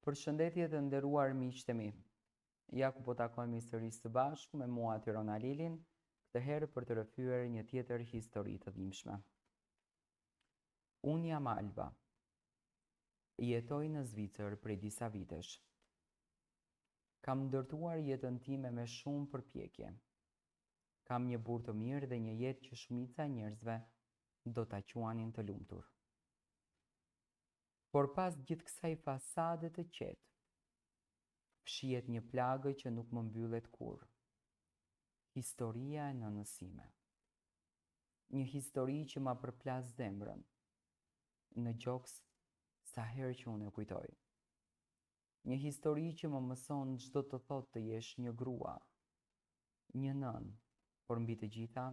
Përshëndetje të nderuar miqtë e mi. Ja ku po takojmë sërish së bashku me mua Tyron Alilin, këtë herë për të rrëfyer një tjetër histori të dhimbshme. Unë jam Alba. Jetoj në Zvicër prej disa vitesh. Kam ndërtuar jetën time me shumë përpjekje. Kam një burr të mirë dhe një jetë që shumica e njerëzve do ta quanin të lumtur. Por pas gjithë kësaj fasade të qetë, fshihet një plagë që nuk më mbyllet kurrë. Historia e nënës sime. Një histori që ma përplas zemrën, në gjoks sa herë që unë e kujtoj. Një histori që më mëson çdo të thotë të jesh një grua, një nën, por mbi të gjitha,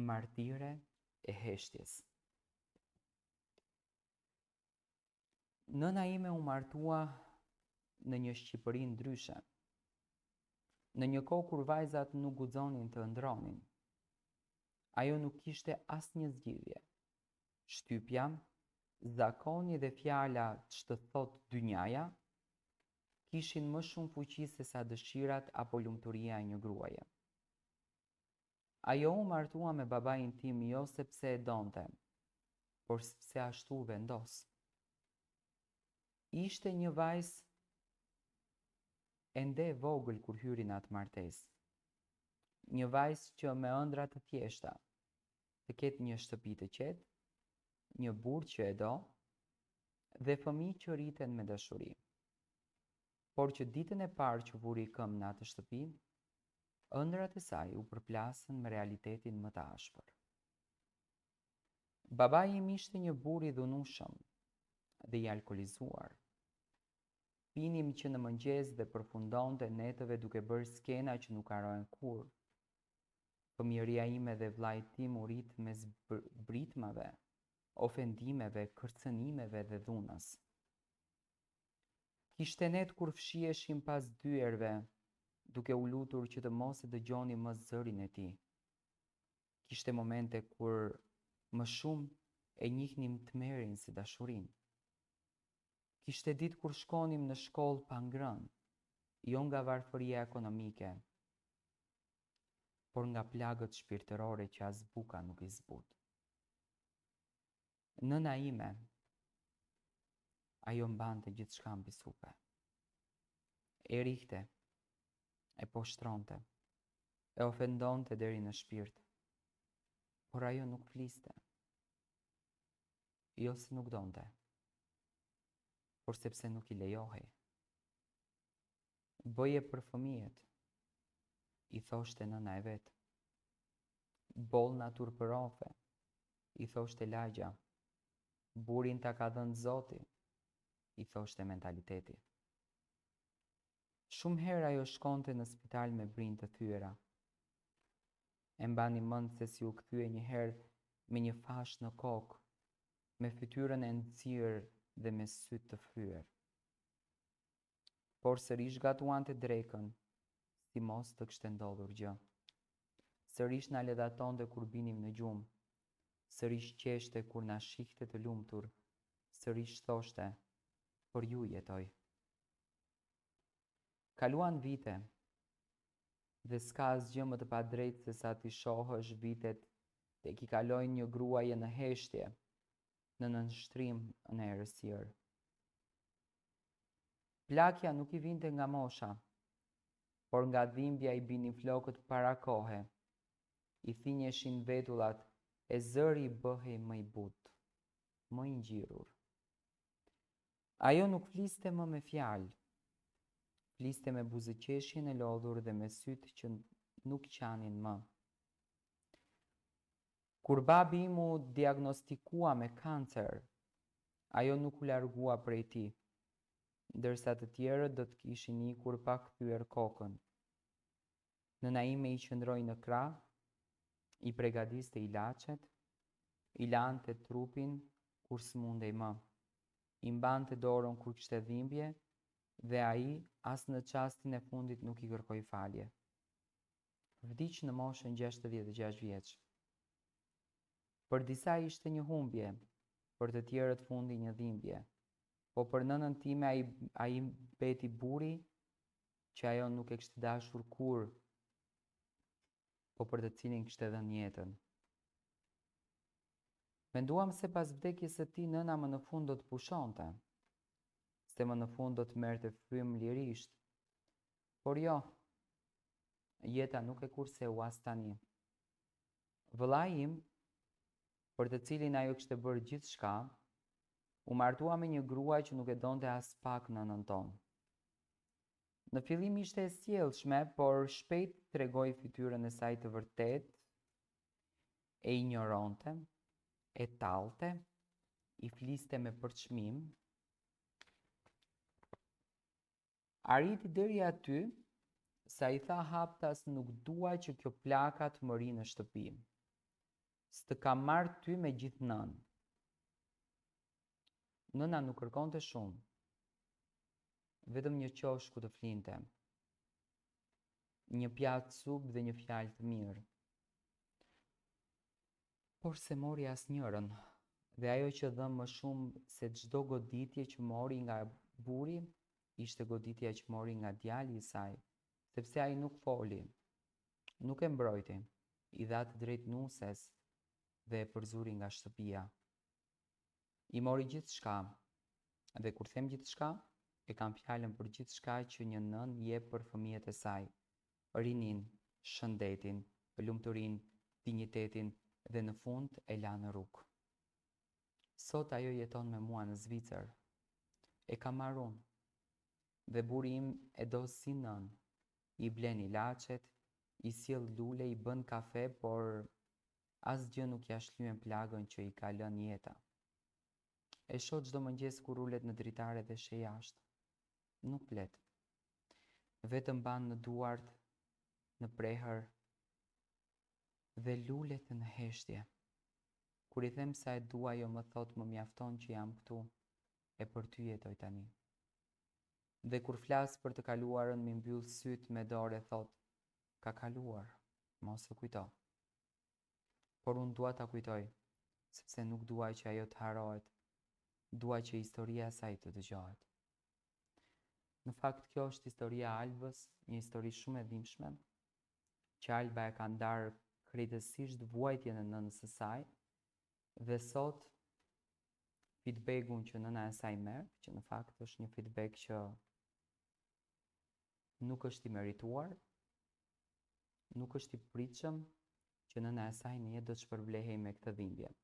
martire e heshtjes. Nëna ime u martua në një Shqipëri ndryshe, në një kohë kur vajzat nuk guxonin të ndronin. Ajo nuk kishte asnjë zgjidhje. Shtypja, zakoni dhe fjala ç'të thot dynjaja kishin më shumë fuqi se sa dëshirat apo lumturia e një gruaje. Ajo u martua me babain tim jo sepse e donte, por sepse ashtu u vendos. Ishte një vajzë ende e vogël kur hyri në atë martesë. Një vajzë që me ëndra të thjeshta, të ketë një shtëpi të qetë, një burr që e do dhe fëmijë që rriten me dashuri. Por që ditën e parë që vuri këmbë në atë shtëpi, ëndrat e saj u përplasën me realitetin më të ashpër. Babai im ishte një burr i dhunueshëm dhe i alkolizuar. Pinim që në mëngjes dhe përfundonte netëve duke bërë skena që nuk harohen kurrë. Fëmijëria ime dhe vllait tim u rit mes britmave, ofendimeve, kërcënimeve dhe dhunës. Kishte net kur fshiheshim pas dyerve, duke u lutur që të mos e dëgjoni më zërin e tij. Kishte momente kur më shumë e njihnim tmerrin si dashurinë. Kishte ditë kur shkonim në shkollë pa ngrënë, jo nga varfëria ekonomike, por nga plagët shpirtërore që as buka nuk i zbut. Nëna ime, ajo mbante gjithçka mbi supe. E rihte, e poshtronte, e ofendonte deri në shpirt, por ajo nuk fliste. Jo se nuk donte, por sepse nuk i lejohej. Bëje për fëmijët, i thoshte nëna e vet. Boll natur për ofe, i thoshte lagja. Burin ta ka dhënë Zoti, i thoshte mentaliteti. Shumë herë ajo shkonte në spital me brinjë të thyera. E mbani mend se si u kthye një herë me një fash në kokë, me fytyrën e nxirr dhe me sytë të fryer. Por sërish gatuante drekën, si mos të kishte ndodhur gjë. Sërish na ledhatonte kur binim në gjumë, sërish qeshte kur na shihte të lumtur, sërish thoshte, për ju jetoj. Kaluan vite, dhe s'ka asgjë më të padrejtë se sa t'i shohësh vitet tek i kalojnë një gruaje në heshtje, në nënshtrim në errësirë. Plakja nuk i vinte nga mosha, por nga dhimbja i binin flokët para kohe, i thinjeshin vetullat e zëri i bëhej më i butë, më i ngjirur. Ajo nuk fliste më me fjalë, fliste me buzëqeshjen e lodhur dhe me sytë që nuk qanin më. Kur babi im u diagnostikua me kancer, ajo nuk u largua prej tij, ndërsa të tjerët do të kishin ikur pa kthyer kokën. Nëna ime i qëndroi në krah, i përgatiste ilaçet, i lante trupin kur s'mundej më, i mbante dorën kur kishte dhimbje dhe ai as në çastin e fundit nuk i kërkoi falje. Vdiq në moshën 66 vjeç. Për disa ishte një humbje, për të tjerët fundi një dhimbje. po për nënën time ai beti buri që ajo nuk e kishte dashur kur, po për të cilin kishte dhënë jetën. Menduam se pas vdekjes së tij nëna më në fund do të pushonte, se më në fund do të merrte frymë lirisht. Por jo, jeta nuk e kurseu as tani. Vëllai im, për të cilin ajo kishte bërë gjithçka, u martua me një gruaj që nuk e donte as pak nënën tonë. Në fillim ishte e sjellshme, por shpejt tregoi fytyrën e saj të vërtetë, e injoronte, e tallte, i fliste me përçmim. Arriti deri aty sa i tha haptas nuk dua që kjo plaka të më ri në shtëpi. S'të kam marrë ty me gjithë nënë. Nëna nuk kërkonte shumë, vetëm një qosh ku të flinte, një pjatë supë dhe një fjalë të mirë. Por se mori asnjërin, dhe ajo që dha më shumë se çdo goditje që mori nga buri, ishte goditja që mori nga djali i saj, sepse ai nuk foli, nuk e mbrojti, i dha të drejtë nuses dhe e përzuri nga shtëpia. I mori gjithçka, dhe kur them gjithçka, e kam fjalën për gjithçka që një nën jep për fëmijët e saj: rinin, shëndetin, lumturinë, dinjitetin dhe në fund e la në rrugë. Sot ajo jeton me mua në Zvicër. E kam marrë unë. Dhe buri im e do si nën. I blen ilaçet, i sjell lule, i bën kafe, por asgjë nuk ja shlyen plagën që i ka lënë jeta. E shoh çdo mëngjes kur ulet në dritare dhe sheh jashtë. Nuk flet. Vetëm mban në duart, në prehër dhe lulet në heshtje. Kur i them sa e dua, ajo më thot më mjafton që jam këtu, e për ty jetoj tani. Dhe kur flas për të kaluarën, mi mbyll syt me dorë e thot: ka kaluar, mos e kujto. Por unë dua ta kujtoj, sepse nuk dua që ajo të harohet, dua që historia e saj të dëgjohet. Në fakt kjo është historia e Albës, një histori shumë e dhimbshme, që Alba e ka ndarë krejtësisht vuajtjen e nënës së saj, dhe sot feedbackun që nëna e saj merr, që në fakt është një feedback që nuk është i merituar, nuk është i pritshëm që nëna e saj në jetë do të shpërblehej me këtë dhimbje.